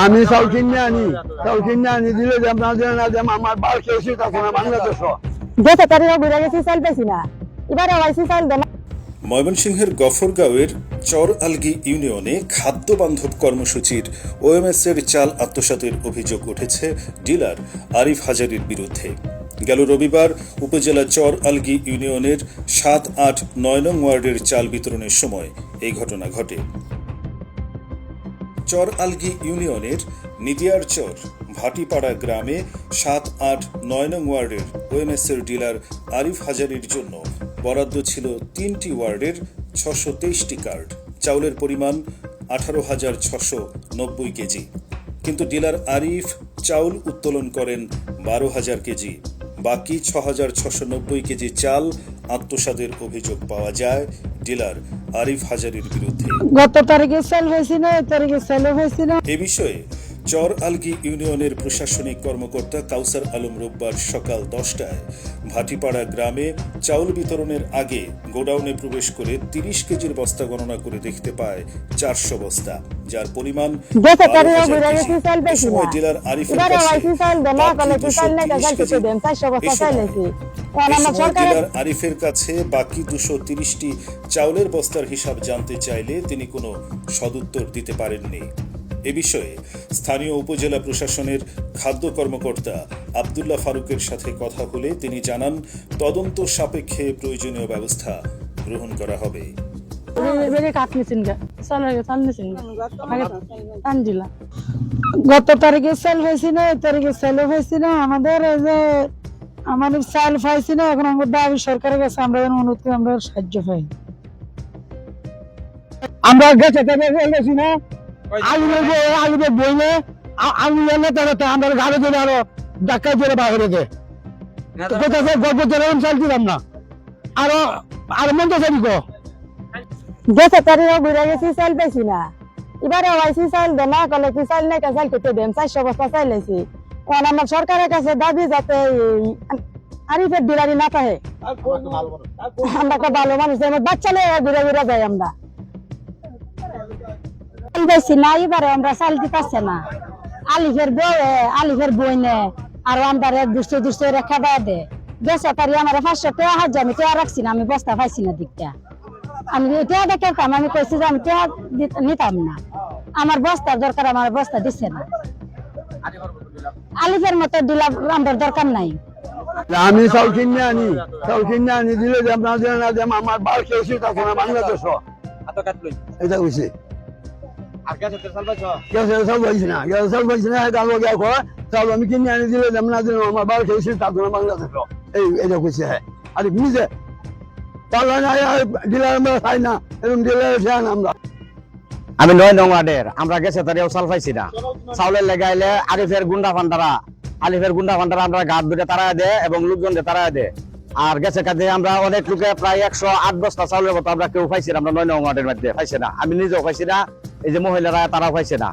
আমি চাউল কিনে আনি দিলে যে আপনার দিলে না যে আমার বার শেষ আছে না বাংলাদেশ গেছে তারিখ ঘুরে গেছি চাল পেয়েছি না এবারে হয়েছি চাল দেন। ময়মনসিংহের গফরগাঁওয়ের চর আলগি ইউনিয়নে খাদ্য বান্ধব কর্মসূচির ওএমএস-এর চাল আত্মসাতের অভিযোগ উঠেছে ডিলার আরিফ হাজারীর বিরুদ্ধে। গেল রবিবার উপজেলা চর আলগি ইউনিয়নের ৭, ৮, ৯ নং ওয়ার্ডের চাল বিতরণের সময় এই ঘটনা ঘটে। চর আলগি ইউনিয়নের নিদিয়ারচর ভাটিপাড়া গ্রামে ৭, ৮, ৯ নং ওয়ার্ডের ওএমএস-এর ডিলার আরিফ হাজারীর জন্য বরাদ্দ ছিল ৩টি ওয়ার্ডের ৬২৩টি কার্ড। চাউলের পরিমাণ ১৮,৬৯০ কেজি, কিন্তু ডিলার আরিফ চাউল উত্তোলন করেন ১২,০০০ কেজি। বাকি ৬,৬৯০ কেজি চাল আত্মসাতের অভিযোগ পাওয়া যায় ডিলার আরিফ হাজারীর বিরুদ্ধে। গত তারিখে সেল হয়েছে না, এই তারিখে সেল হয়েছে না। এ বিষয়ে চর আলগি ইউনিয়নের প্রশাসনিক কর্মকর্তা কাউসার আলম রোববার সকাল ১০টায় ভাটিপাড়া গ্রামে চাউল বিতরণের আগে গোডাউনে প্রবেশ করে ৩০ কেজির বস্তা গণনা করে দেখতে পায় 400 বস্তা, যার পরিমাণ ১২,০০০ কেজি। এ সময় ডিলার আরিফের কাছে ডিলার আরিফের কাছে বাকি 230টি চাউলের বস্তার হিসাব জানতে চাইলে তিনি কোনো সদুত্তর দিতে পারেননি। এ বিষয়ে স্থানীয় উপজেলা প্রশাসনের খাদ্য কর্মকর্তা আব্দুল্লাহ ফারুকের সাথে কথা হলে তিনি জানান, তদন্ত সাপেক্ষে প্রয়োজনীয় ব্যবস্থা গ্রহণ করা হবে। গত তারিখে সেল হয়েছে না, এই তারিখে সেল হয়েছে না। আমাদের চাল পাইছি না, এখন আমাদের দাবি সরকারের কাছে আমরা অনুরোধ করি, আমরা সাহায্য পাই। আমরা গেছে গেছি না আলু বইলে আলু নেতা আমরা গাড়ি ধরে আরো ডাক্কা ধরে বাইরে দেয় গল্প ধরে চাল দিলাম না আরো আরো মন্দ চালি গো গেছে তারিখ ঘুরে গেছি চাল পেয়েছি না এবারে হয়েছি চাল দেন না কলে কি চাল নেই চাল কেটে দেন 400 বস্তা চাল লেছি। এখন আমার সরকারের কাছে দাবি যাতে আরিফের ডিলারি না পায়। আমরা তো ভালো মানুষ, আমার বাচ্চা নেই ঘুরে ঘুরে যাই। আমরা বেশি না এবারে আমরা চাল দিতে পারছে না। আলিফের বই নে আর আমরা দুষ্ট রেখা দেয় দে গেছে তারি আমার 500 টাকা হাজার আমি টাকা রাখছি না, আমি বস্তা পাইছি না দিকটা। আমি টাকা দেখতাম, আমি কইছি যে আমি টাকা নিতাম না, আমার বস্তার দরকার, আমার বস্তা দিচ্ছে না। আলিফের মতো দিলা আমার দরকার নাই। আমি চাউল কিনে আনি দিলে যে আপনার দিলে না যে আমার বার শেষ আছে না বাংলাদেশ এটা হয়েছে আমি কিনে আনি দিলে না দিলে আমার বার শেষ থাকতো না বাংলাদেশ এই এটা কইছে। হ্যাঁ আরে বুঝে ডিলার আমরা খাই না, এরকম ডিলার খাই না আমরা। আমি 9 নং ওয়ার্ডের, আমরা গেছে তারিও চাল পাইছি না। চাউলের লেগাইলে আলিফের গুন্ডা ফান্ডারা আমরা গাছ দুটো তারা দেয় এবং লোকজন তারা দেয়। আর গেছে কাজে আমরা অনেক লোকে প্রায় 108 বস্তা চাউলের মতো আমরা কেউ পাইছি না। আমরা 9 নং ওয়ার্ডের মধ্যে পাইছি না, আমি নিজেও পাইছি না, এই যে মহিলারা তারাও পাইছে না।